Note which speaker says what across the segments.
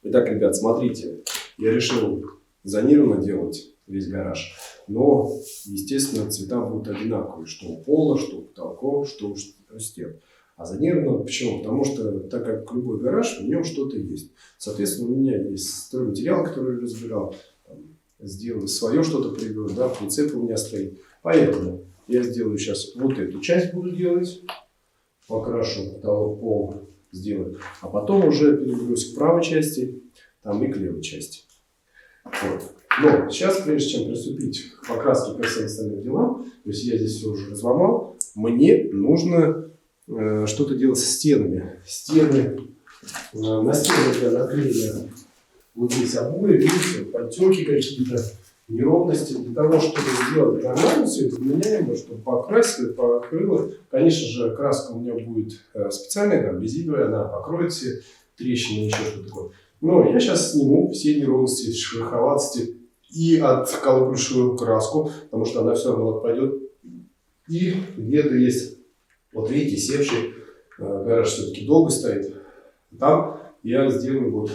Speaker 1: Итак, ребят, смотрите, я решил зонированно делать весь гараж, но, естественно, цвета будут одинаковые, что у пола, что у потолков, что у стен. А зонированно почему? Потому что, так как любой гараж, в нем что-то есть. Соответственно, у меня есть стройматериал, который я разбирал, сделал свое что-то привел, да, прицеп у меня стоит. Поэтому я сделаю сейчас вот эту часть, буду делать, покрашу потолок, пол сделаю, а потом уже переберусь к правой части, там и к левой части. Вот. Но сейчас, прежде чем приступить к покраске ко всем остальным делам, то есть я здесь все уже разломал, мне нужно что-то делать с стенами. Стены, на стенах я наклеил вот здесь обои, видите, подтеки какие-то, неровности. Для того, чтобы сделать нормально все это, меняемо, чтобы покрасить, покрыло. Конечно же, краска у меня будет специальная, там, безидовая, она покроет все трещины, еще что-то такое. Но я сейчас сниму все неровности, шероховатости и отколоплю краску, потому что она все равно отпадет. И где-то есть, вот видите, севший гараж все-таки долго стоит. Там я сделаю вот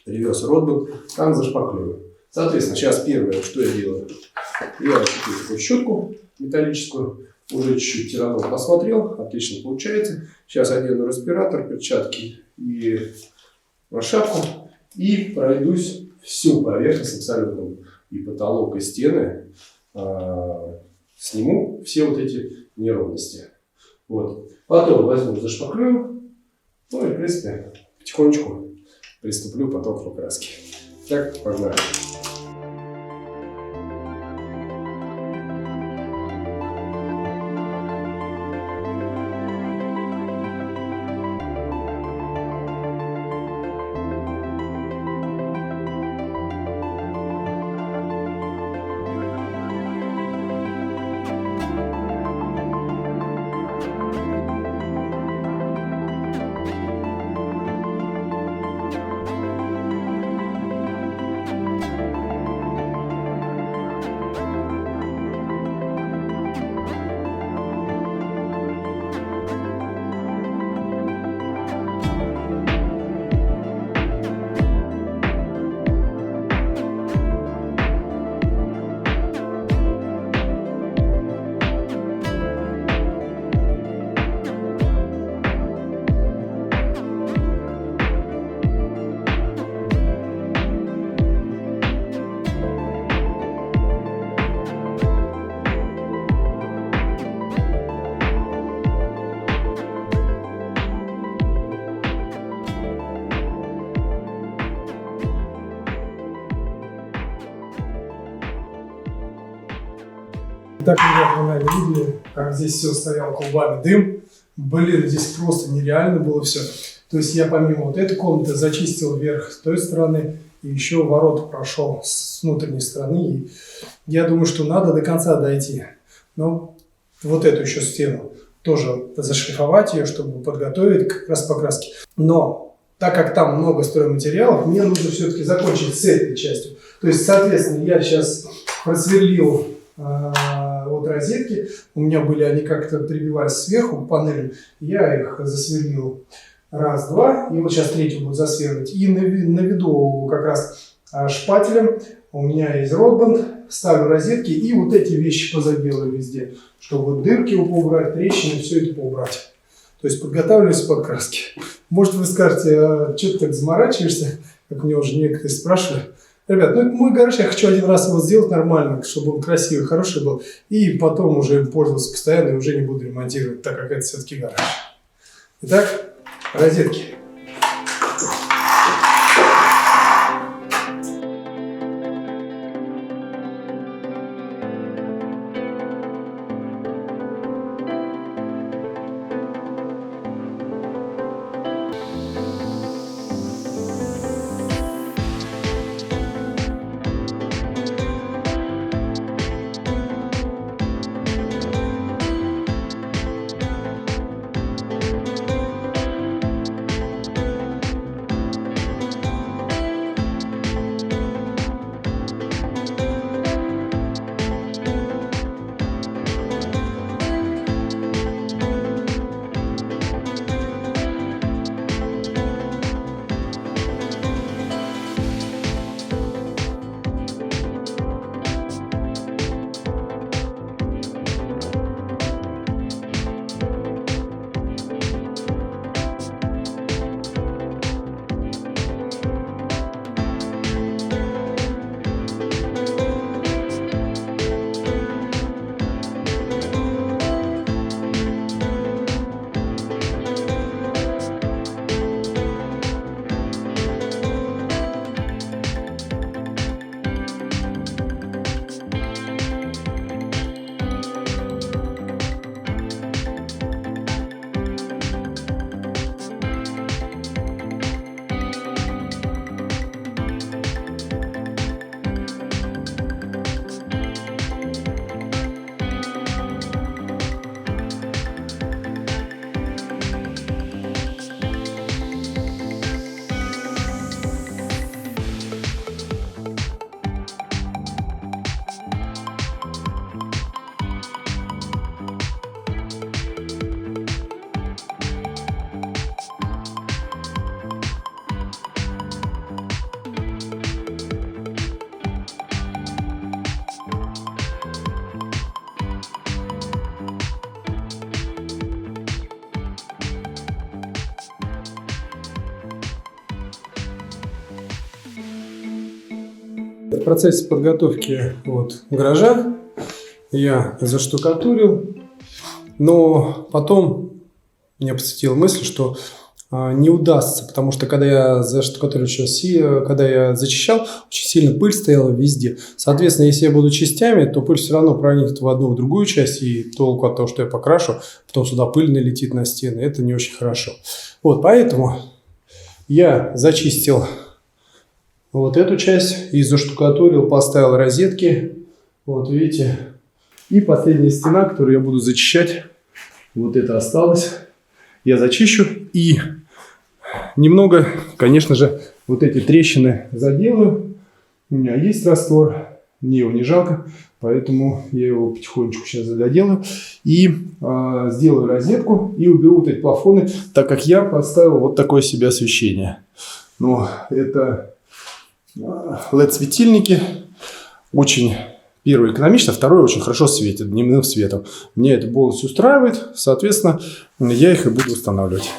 Speaker 1: реверс ротбан, там зашпаклюю. Соответственно, сейчас первое, что я делаю, я купил такую щетку металлическую, уже чуть-чуть тиранул, посмотрел, отлично получается. Сейчас одену респиратор, перчатки и шапку и пройдусь всю поверхность абсолютно, и потолок, и стены, сниму все вот эти неровности. Вот. Потом возьму, зашпаклюю, ну и в принципе потихонечку приступлю потом к покраске. Так, погнали.
Speaker 2: Так, ребята, вы, наверное, видели, как здесь все стоял клубами дым. Блин, здесь просто нереально было все. То есть я помимо вот этой комнаты зачистил вверх с той стороны, и еще ворота прошел с внутренней стороны. И я думаю, что надо до конца дойти. Но вот эту еще стену тоже зашлифовать ее, чтобы подготовить как раз покраски. Но так как там много стройматериалов, мне нужно все-таки закончить с этой частью. То есть, соответственно, я сейчас просверлил вот розетки, у меня были, они как-то прибивались сверху к панели, я их засверлил раз, два, и вот сейчас третью буду засверлить, и наведу как раз шпателем, у меня есть ротбанд, ставлю розетки и вот эти вещи позаделаю везде, чтобы дырки поубрать, трещины, все это поубрать. То есть подготавливаюсь к покраске. Может, вы скажете, а что ты так заморачиваешься, как мне уже некоторые спрашивали. Ребят, ну это мой гараж, я хочу один раз его сделать нормально, чтобы он красивый, хороший был, и потом уже им пользоваться постоянно и уже не буду ремонтировать, так как это все-таки гараж. Итак, розетки. В процессе подготовки гаража я заштукатурил, но потом меня посетила мысль, что не удастся, потому что когда я заштукатурил когда я зачищал, очень сильно пыль стояла везде. Соответственно, если я буду частями, то пыль все равно проникнет в одну, в другую часть, и толку от того, что я покрашу, потом сюда пыль налетит на стены, это не очень хорошо. Поэтому я зачистил эту часть и заштукатурил, поставил розетки, видите. И последняя стена, которую я буду зачищать, это осталось. Я зачищу и немного, конечно же, эти трещины заделаю. У меня есть раствор, мне его не жалко, поэтому я его потихонечку сейчас доделаю. И сделаю розетку и уберу эти плафоны, так как я поставил такое себе освещение. Это LED-светильники, очень... Первый экономично, второй очень хорошо светит дневным светом. Мне это полностью устраивает, соответственно, я их и буду устанавливать.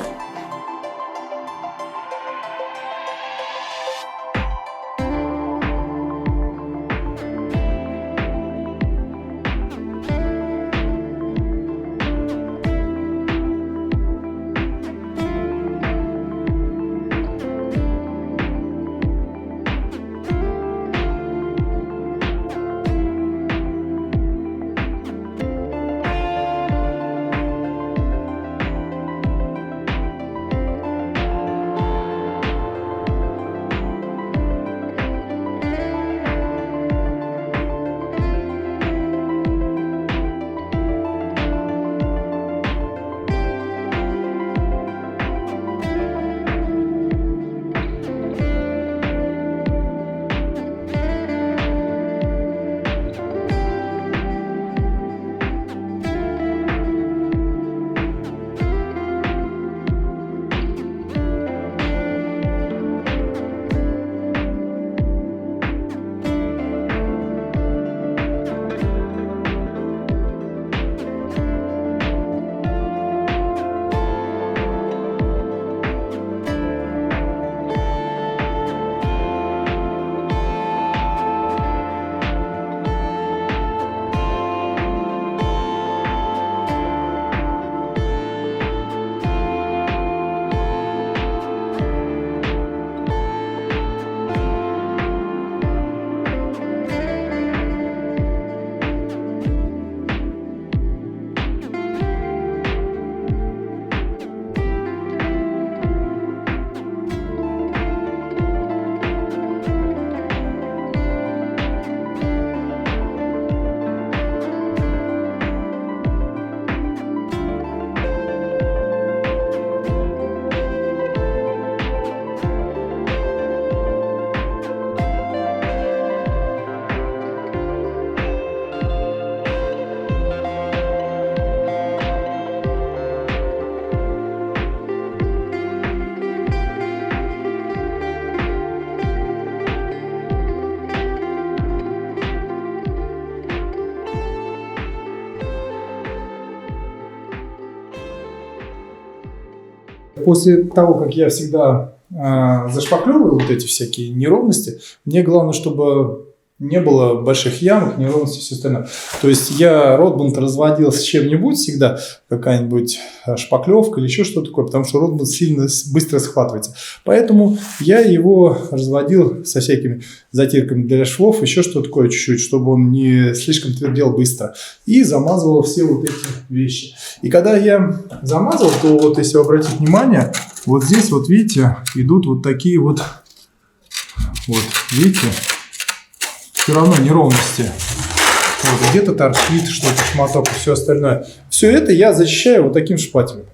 Speaker 2: После того, как я всегда зашпаклевываю эти всякие неровности, мне главное, чтобы не было больших ямок, неровностей и все остальное. То есть я ротбунд разводил с чем-нибудь всегда, какая-нибудь шпаклевка или еще что-то такое, потому что ротбунд сильно быстро схватывается. Поэтому я его разводил со всякими затирками для швов, еще что-то такое чуть-чуть, чтобы он не слишком твердел быстро. И замазывал все эти вещи. И когда я замазал, то если вы обратите внимание, здесь видите, идут такие видите, все равно неровности. Где-то торчит что-то, шматок и все остальное. Все это я зачищаю таким шпателем.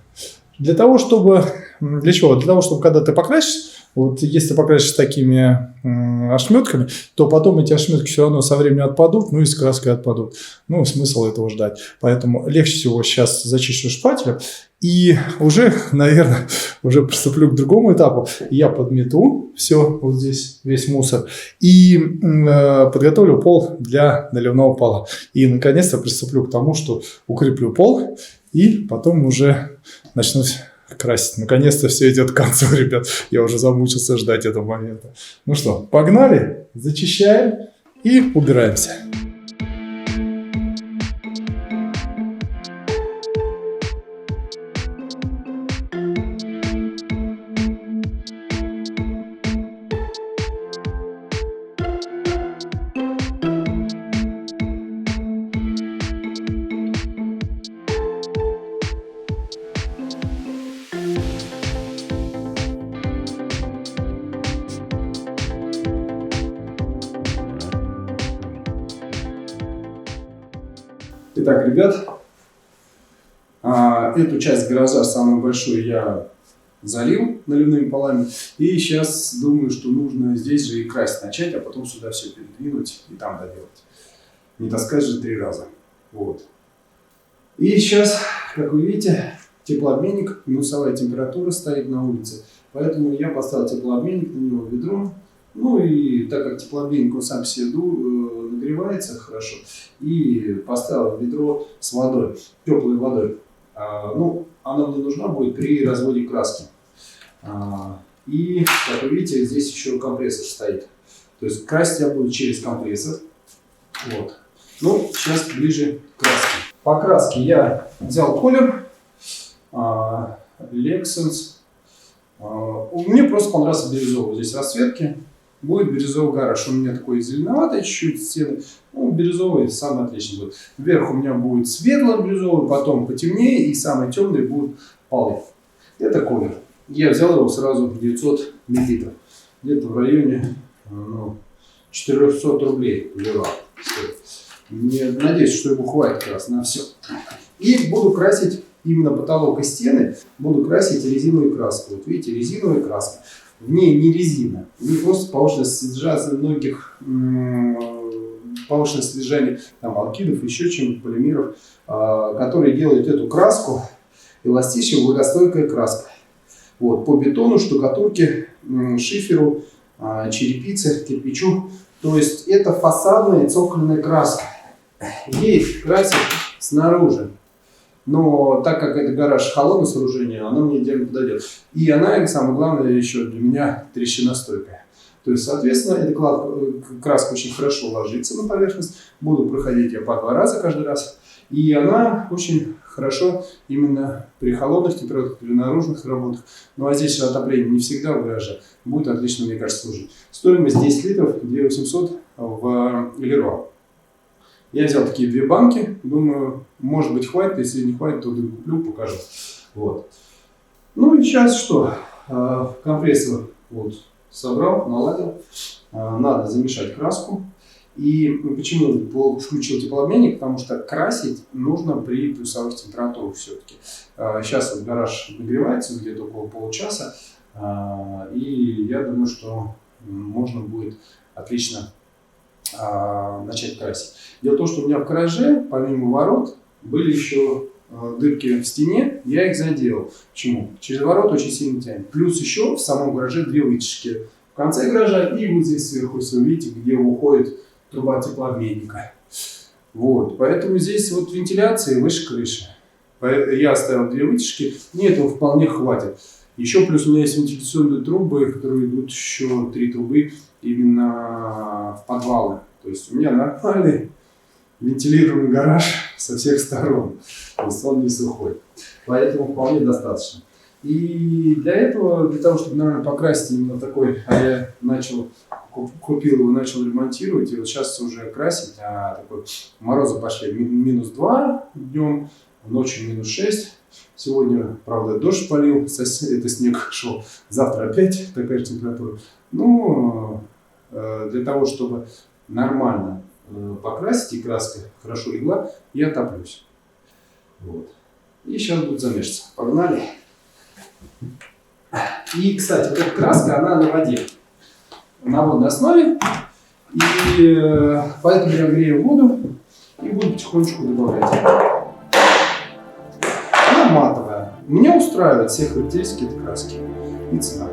Speaker 2: Для того, чтобы... Для чего? Для того, чтобы когда ты покрасишь, если покрасишь такими ошметками, то потом эти ошметки все равно со временем отпадут, и с краской отпадут. Смысл этого ждать. Поэтому легче всего сейчас зачищу шпателем. И уже, наверное, приступлю к другому этапу. Я подмету все здесь, весь мусор, и подготовлю пол для наливного пола. И, наконец-то, приступлю к тому, что укреплю пол, и потом уже начну красить. Наконец-то все идет к концу, ребят. Я уже замучился ждать этого момента. Ну что, погнали? Зачищаем. и убираемся.
Speaker 1: Итак, ребят, эту часть гаража, самую большую, я залил наливными полами. И сейчас думаю, что нужно здесь же и красить начать, а потом сюда все передвинуть и там доделать. Не таскать же 3 раза. Вот. И сейчас, как вы видите, теплообменник, минусовая температура стоит на улице. Поэтому я поставил теплообменник, на него ведро. Ну и так как теплообменник он сам себе нагревается хорошо, и поставил ведро с водой, теплой водой. Ну, она мне нужна будет при разводе краски. И, как вы видите, здесь еще компрессор стоит. То есть красить я буду через компрессор. Вот. Ну, сейчас ближе к краске. По краске я взял колер Lexans. Мне просто понравился бирюзовый. Здесь расцветки. Будет бирюзовый гараж. У меня такой зеленоватый чуть-чуть стены. Ну, бирюзовый самый отличный будет. Вверх у меня будет светло-бирюзовый, потом потемнее, и самый темный будет палый. Это колер. Я взял его сразу 900 мл. Где-то в районе 400 рублей взяла. Мне надеюсь, что его хватит как раз на все. И буду красить именно потолок и стены. Буду красить резиновой краской. Вот видите, резиновая краска. В ней не резина. В ней просто повышенное содержание многих повышенное содержание там, алкидов, еще чем-то, полимеров, которые делают эту краску эластичной, влагостойкая краска. Вот, по бетону, штукатурке, шиферу, черепице, кирпичу. То есть это фасадная цокольная краска. Ей красят снаружи. Но так как это гараж холодное сооружение, она мне идеально подойдет. И она, самое главное, еще для меня трещиностойкая. То есть, соответственно, эта краска очень хорошо ложится на поверхность. Буду проходить ее по 2 раза каждый раз. И она очень хорошо именно при холодных температурах, при наружных работах. Ну а здесь отопление не всегда в гараже. Будет отлично, мне кажется, служить. Стоимость 10 литров, 2800 в Леруа. Я взял такие 2 банки. Думаю, может быть хватит. Если не хватит, то куплю, покажу. Вот. Ну и сейчас что? Компрессор вот собрал, наладил. Надо замешать краску. И почему включил теплообменник? Потому что красить нужно при плюсовых температурах все-таки. Сейчас вот гараж нагревается где-то около получаса. И я думаю, что можно будет отлично начать красить. Дело в том, что у меня в гараже, помимо ворот, были еще дырки в стене, я их заделал. Почему? Через ворот очень сильно тянет. Плюс еще в самом гараже 2 вытяжки. В конце гаража и вот здесь сверху, если вы видите, где уходит труба теплообменника. Вот. Поэтому здесь вот вентиляция выше крыши. Я оставил 2 вытяжки, мне этого вполне хватит. Еще плюс у меня есть вентиляционные трубы, которые идут еще 3 трубы именно в подвалы. То есть у меня нормальный вентилируемый гараж со всех сторон. То есть он не сухой. Поэтому вполне достаточно. И для этого, для того, чтобы нормально покрасить именно такой, я купил его, начал ремонтировать, и вот сейчас уже красить, такой, морозы пошли -2 днем, ночью -6. Сегодня, правда, дождь полил, это снег шел, завтра опять такая же температура. Ну, для того, чтобы нормально покрасить и краска хорошо легла, я топлюсь. Вот. И сейчас будет замешиваться. Погнали. И, кстати, вот эта краска, она на воде. На водной основе. И поэтому я грею воду и буду потихонечку добавлять. Она матовая. Меня устраивает все характеристики этой краски и цена.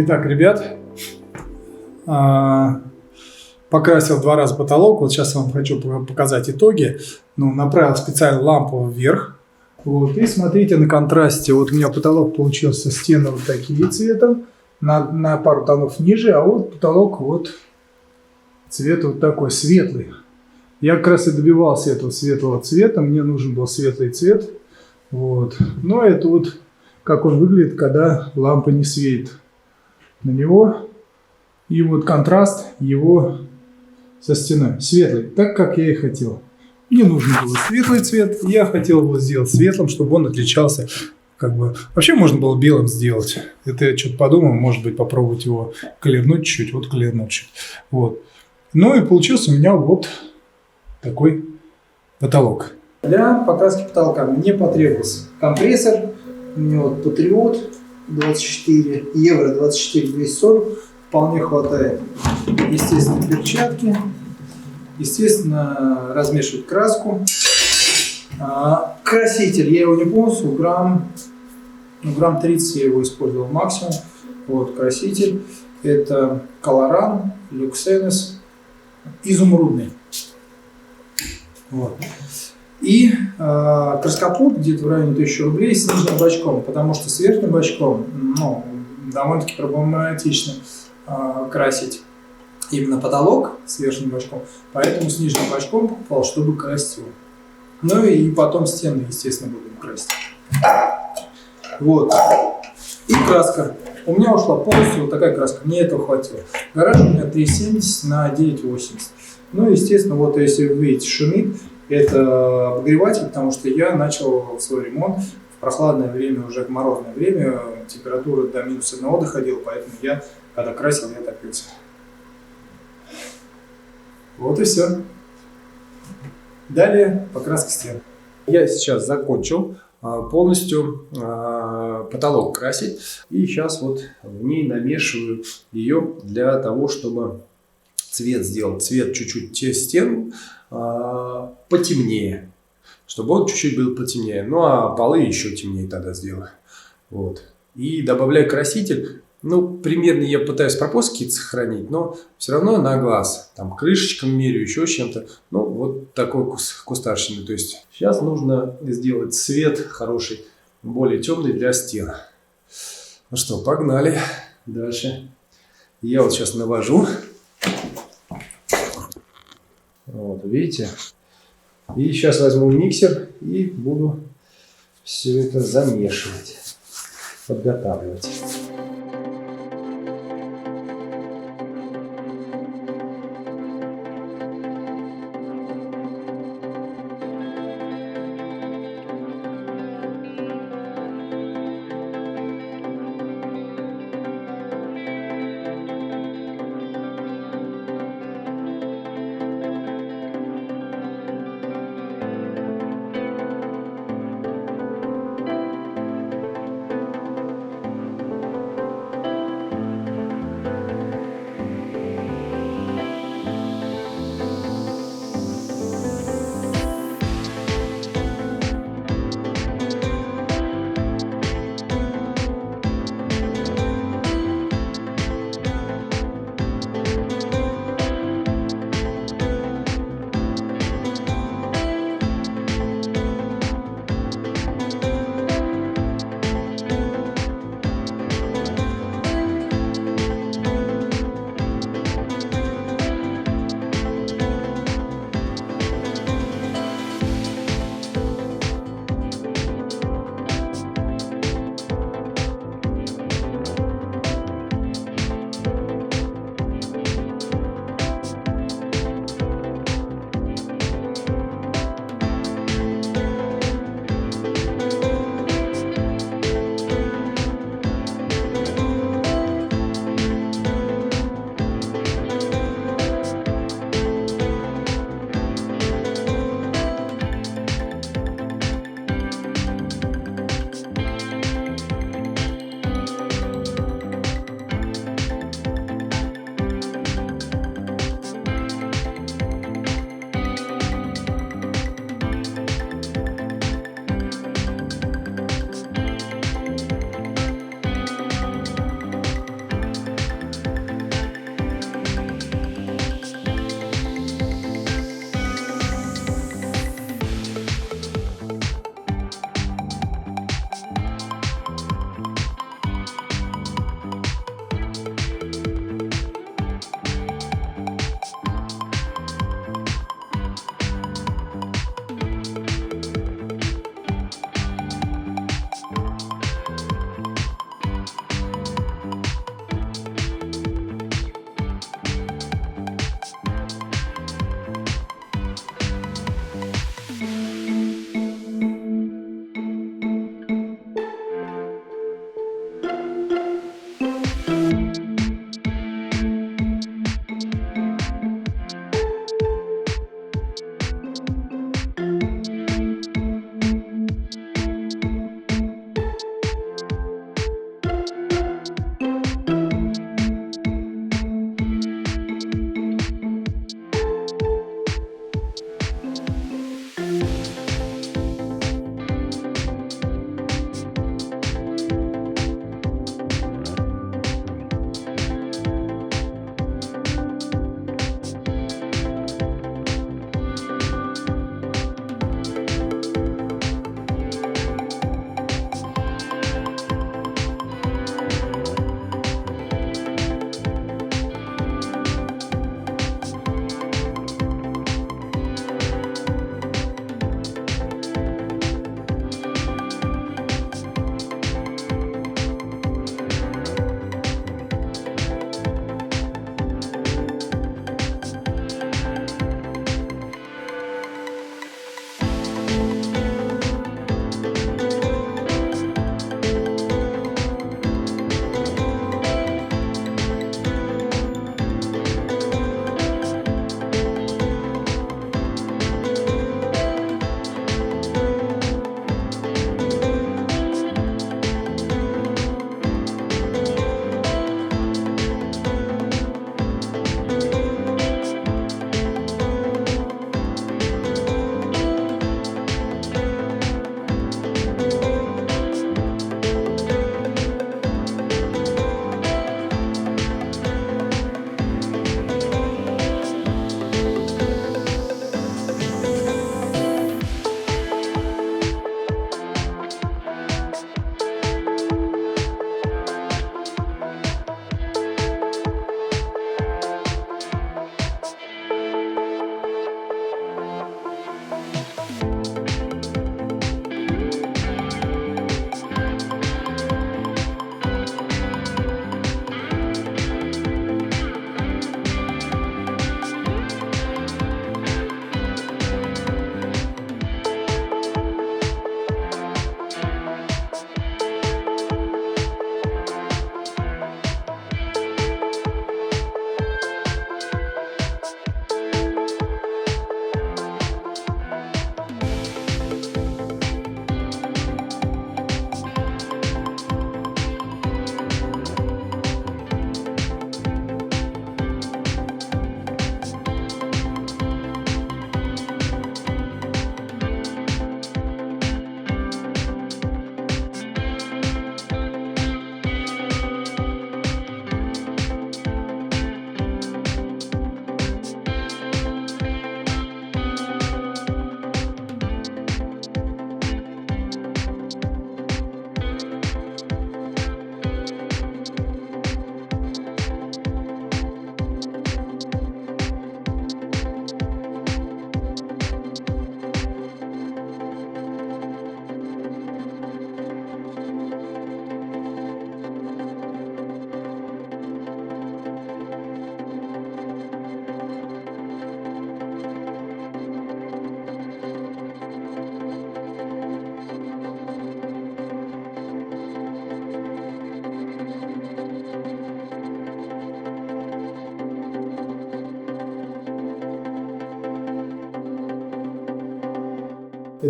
Speaker 2: Итак, ребят, покрасил 2 раза потолок. Вот сейчас я вам хочу показать итоги. Ну, направил специально лампу вверх. Вот, и смотрите на контрасте. Вот у меня потолок получился, стены вот такие цветом, на пару тонов ниже, а вот потолок вот цвет вот такой светлый. Я как раз и добивался этого светлого цвета. Мне нужен был светлый цвет. Вот. Но это вот как он выглядит, когда лампа не светит на него. И вот контраст его со стеной. Светлый, так как я и хотел. Мне нужен был светлый цвет. Я хотел его сделать светлым, чтобы он отличался. Как бы. Вообще можно было белым сделать. Это я что-то подумал. Может быть, попробовать его колернуть чуть-чуть. Вот колернуть чуть. Вот. Ну и получился у меня вот такой потолок. Для покраски потолка мне потребовался компрессор. У меня вот Патриот 24, евро 24 240. Вполне хватает. Естественно, перчатки. Естественно, размешивать краску. Краситель. Я его не полностью, грамм 30 я его использовал максимум. Вот краситель. Это Колоран, Люксенес, изумрудный. Вот. И краскопут где-то в районе 1000 рублей с нижним бачком, потому что с верхним бачком, ну, довольно-таки проблематично красить именно потолок с верхним бачком, поэтому с нижним бачком покупал, чтобы красить его. Ну и потом стены, естественно, будем красить. Вот. И краска. У меня ушла полностью вот такая краска, мне этого хватило. Гараж у меня 3,70 на 9,80. Ну, естественно, вот если вы видите, шумит, это обогреватель, потому что я начал свой ремонт в прохладное время, уже в морозное время, температура до -1 доходила, поэтому я, когда красил, я топился. Вот и все. Далее покраска стен. Я сейчас закончил полностью потолок красить, и сейчас вот в ней намешиваю ее для того, чтобы цвет сделать, цвет чуть-чуть стен потемнее, чтобы он чуть-чуть был потемнее, ну а полы еще темнее тогда сделаю. Вот. И добавляю краситель. Ну, примерно я пытаюсь пропорции сохранить, но все равно на глаз. Там крышечком меряю, еще чем-то. Ну, вот такой кустарщины. То есть сейчас нужно сделать цвет хороший, более темный для стен. Ну что, погнали дальше. Я вот сейчас навожу. Вот, видите? И сейчас возьму миксер и буду все это замешивать, подготавливать.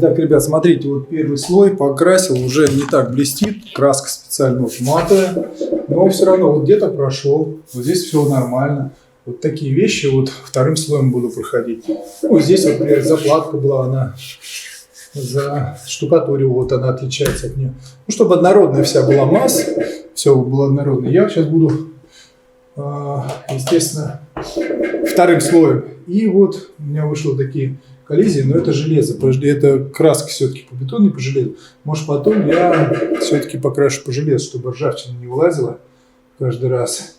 Speaker 2: Итак, ребят, смотрите, вот первый слой покрасил, уже не так блестит, краска специально вот матовая, но все равно вот где-то прошел, вот здесь все нормально. Вот такие вещи вот вторым слоем буду проходить. Ну, здесь вот, например, заплатка была, она за штукатурил, вот она отличается от нее. Ну, чтобы однородная вся была масса, все было однородно. Я сейчас буду, естественно, вторым слоем. И вот у меня вышло такие коллизии, но это железо, это краска все-таки по бетону, не по железу. Может, потом я все-таки покрашу по железу, чтобы ржавчина не вылазила каждый раз.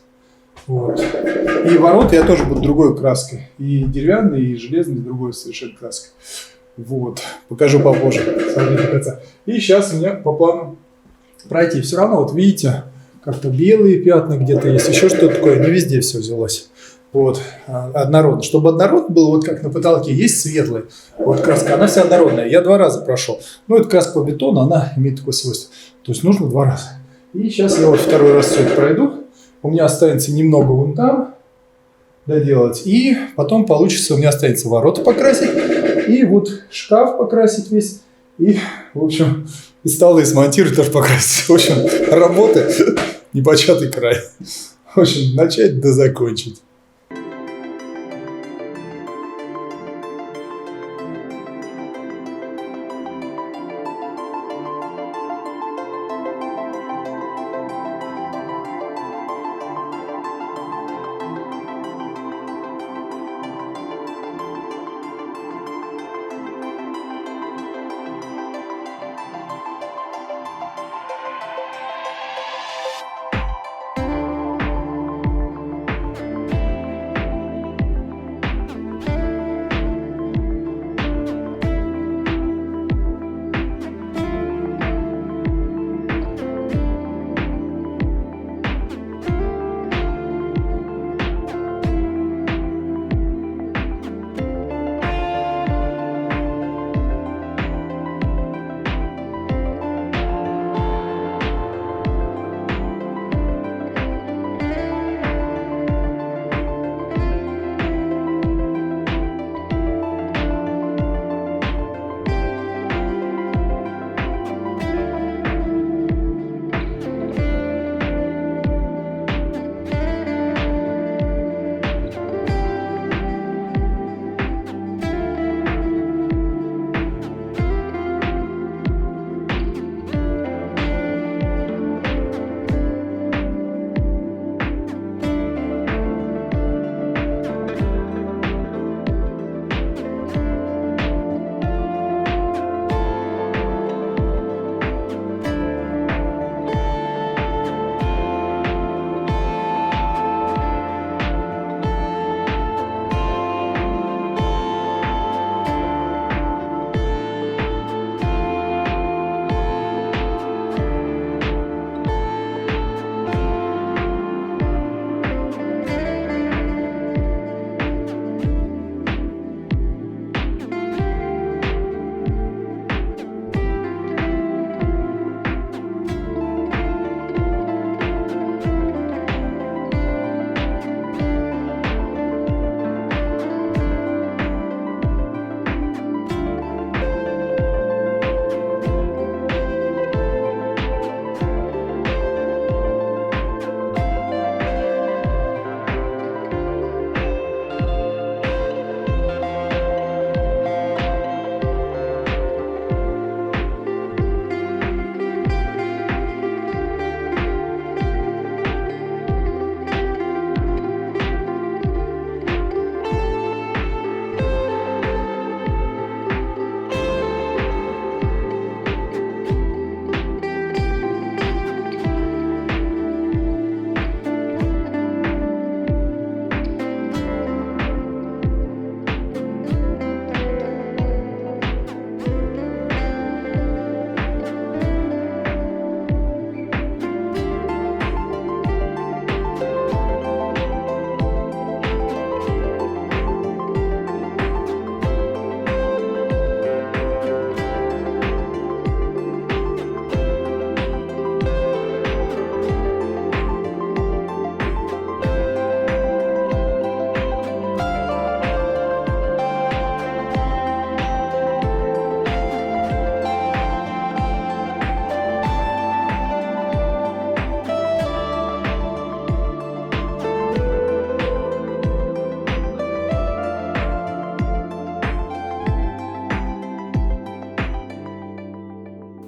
Speaker 2: Вот. И ворота я тоже буду другой краской. И деревянный, и железный, другой совершенно краской. Вот. Покажу попозже. Смотрите до конца. И сейчас у меня по плану пройти. Все равно, вот видите, как-то белые пятна где-то есть, еще что-то такое. Не везде все взялось. Вот. Однородно. Чтобы однородно было, вот как на потолке, есть светлый. Вот краска, она вся однородная. Я 2 раза прошел. Ну, это краска по бетону, она имеет такое свойство. То есть нужно 2 раза. И сейчас я вот 2-й раз все это пройду. У меня останется немного вон там доделать. И потом получится, у меня останется ворота покрасить. И вот шкаф покрасить весь. И, в общем, и столы смонтировать, тоже покрасить. В общем, работа непочатый край. В общем, начать да закончить.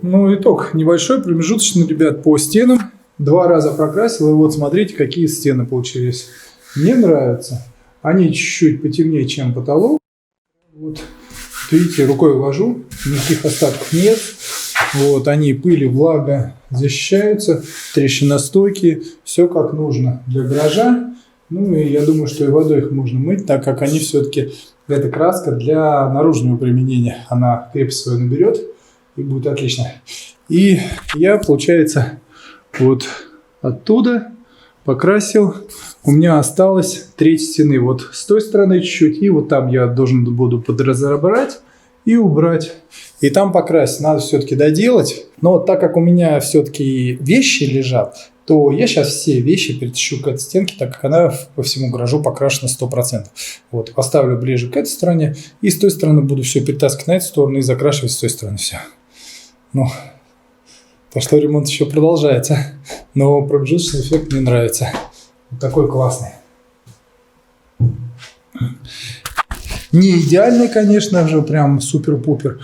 Speaker 3: Ну, итог небольшой, промежуточный, ребят, по стенам. 2 раза прокрасил, и вот смотрите, какие стены получились. Мне нравятся. Они чуть-чуть потемнее, чем потолок. Вот видите, рукой ввожу, никаких остатков нет. Вот, они пыли, влага защищаются, трещиностойкие, все как нужно для гаража. Ну и я думаю, что и водой их можно мыть, так как они все-таки, эта краска для наружного применения, она крепость свою наберет и будет отлично. И я, получается, вот оттуда покрасил. У меня осталось треть стены. Вот с той стороны чуть-чуть, и вот там я должен буду подразобрать и убрать. И там покрасить. Надо все-таки доделать. Но так как у меня все-таки вещи лежат, то я сейчас все вещи перетащу к этой стенке, так как она по всему гаражу покрашена 100%. Вот, поставлю ближе к этой стороне. И с той стороны буду все перетаскивать на эту сторону и закрашивать с той стороны все. Ну, так что ремонт еще продолжается. Но промежуточный эффект мне нравится. Вот такой классный. Не идеальный, конечно же, прям супер-пупер.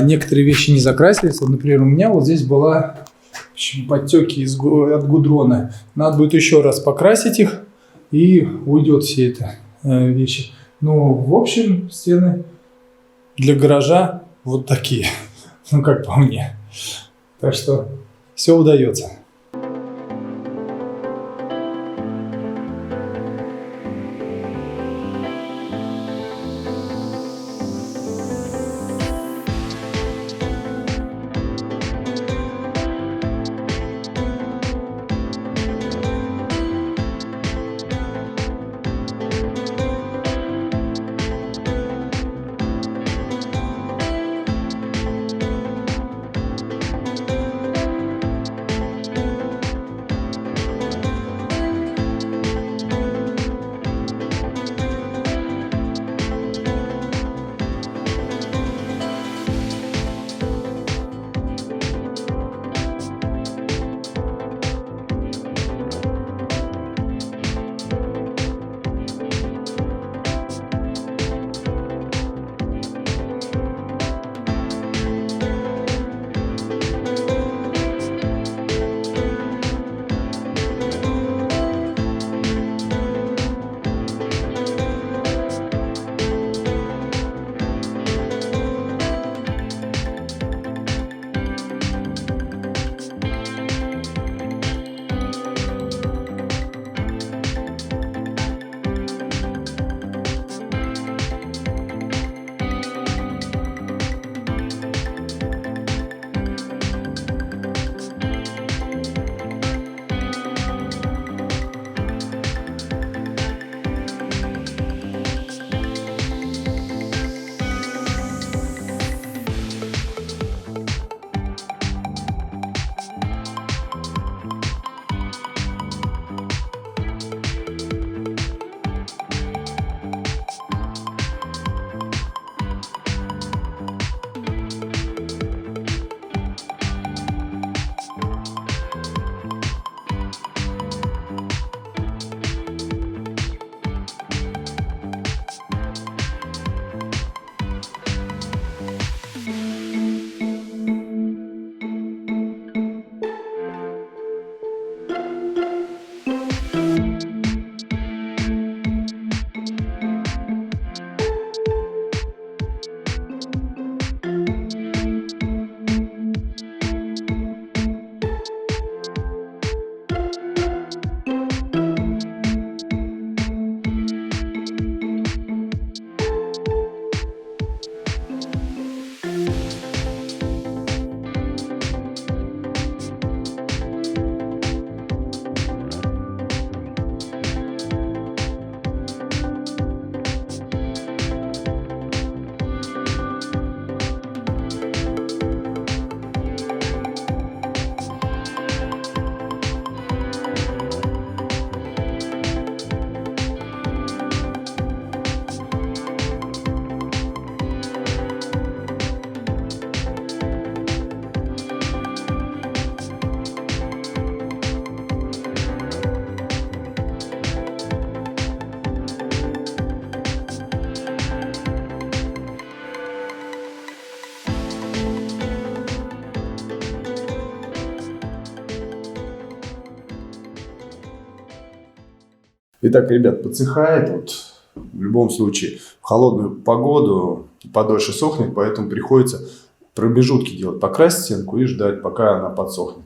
Speaker 3: Некоторые вещи не закрасились. Вот, например, у меня вот здесь была подтеки от гудрона. Надо будет еще раз покрасить их, и уйдет все это вещи. Ну, в общем, стены для гаража вот такие. Ну, как по мне. Так что все удается.
Speaker 4: Итак, ребят, подсыхает. Вот, в любом случае, в холодную погоду подольше сохнет, поэтому приходится промежутки делать. Покрасить стенку и ждать, пока она подсохнет.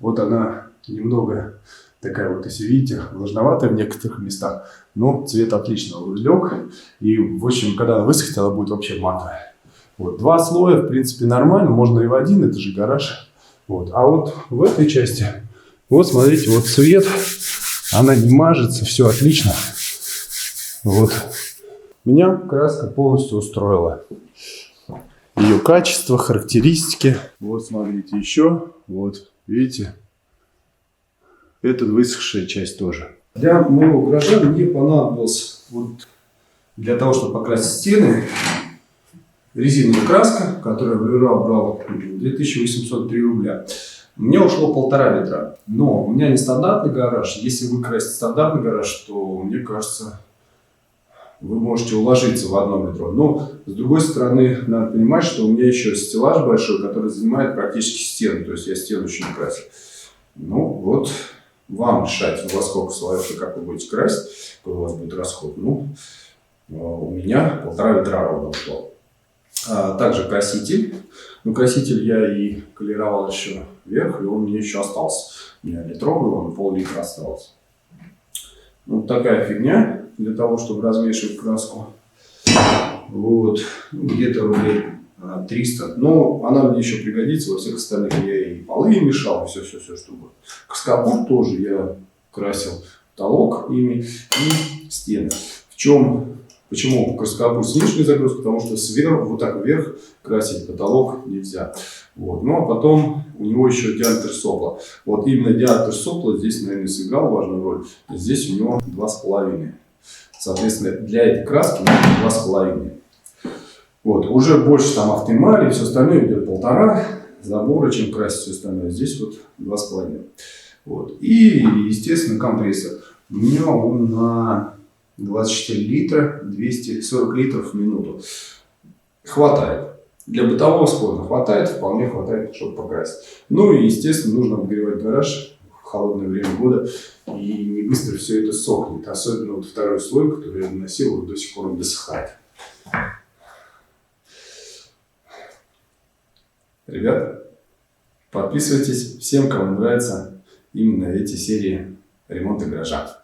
Speaker 4: Вот она немного такая вот, если видите, влажноватая в некоторых местах, но цвет отлично лег. И, в общем, когда она высохнет, она будет вообще матовая. Вот, 2 слоя, в принципе, нормально. Можно и в один, это же гараж. Вот. А вот в этой части, вот смотрите, вот цвет, она не мажется, все отлично. Вот. Меня краска полностью устроила. Ее качество, характеристики. Вот смотрите, еще, вот, видите, это высохшая часть тоже.
Speaker 1: Для моего гаража мне понадобилось вот для того, чтобы покрасить стены, резиновая краска, которую я в Леруа брал 2803 рубля. Мне ушло 1,5 ведра. Но у меня не стандартный гараж. Если вы красите стандартный гараж, то, мне кажется, вы можете уложиться в одно ведро. Но, с другой стороны, надо понимать, что у меня еще стеллаж большой, который занимает практически стену. То есть я стену еще не красил. Ну, вот вам решать, во сколько слоев и как вы будете красить, какой у вас будет расход. Ну, у меня 1,5 ведра ровно ушло. Также краситель. Ну, краситель я и колеровал еще вверх, и он мне еще остался. У меня литровый, он пол-литра остался. Вот такая фигня для того, чтобы размешивать краску. Вот. Где-то рублей 300. Но она мне еще пригодится. Во всех остальных я и полы мешал, и все, что будет. Краскопур тоже я красил потолок ими и стены. Почему краскопур с нижней загрузкой? Потому что сверху, вот так вверх красить потолок нельзя. Вот. Ну, а потом у него еще диаметр сопла. Вот именно диаметр сопла здесь, наверное, сыграл важную роль. Здесь у него 2,5. Соответственно, для этой краски нужно 2,5. Вот. Уже больше там автомали, все остальное идет 1,5 забора, чем красить все остальное. Здесь вот 2,5. Вот. И, естественно, компрессор. У меня он на 24 литра, 240 литров в минуту. Хватает. Для бытового использования хватает, вполне хватает, чтобы покрасить. Ну и, естественно, нужно обогревать гараж в холодное время года. И не быстро все это сохнет. Особенно вот второй слой, который я наносил, вот до сих пор он досыхает. Ребята, подписывайтесь. Всем, кому нравятся именно эти серии ремонта гаража.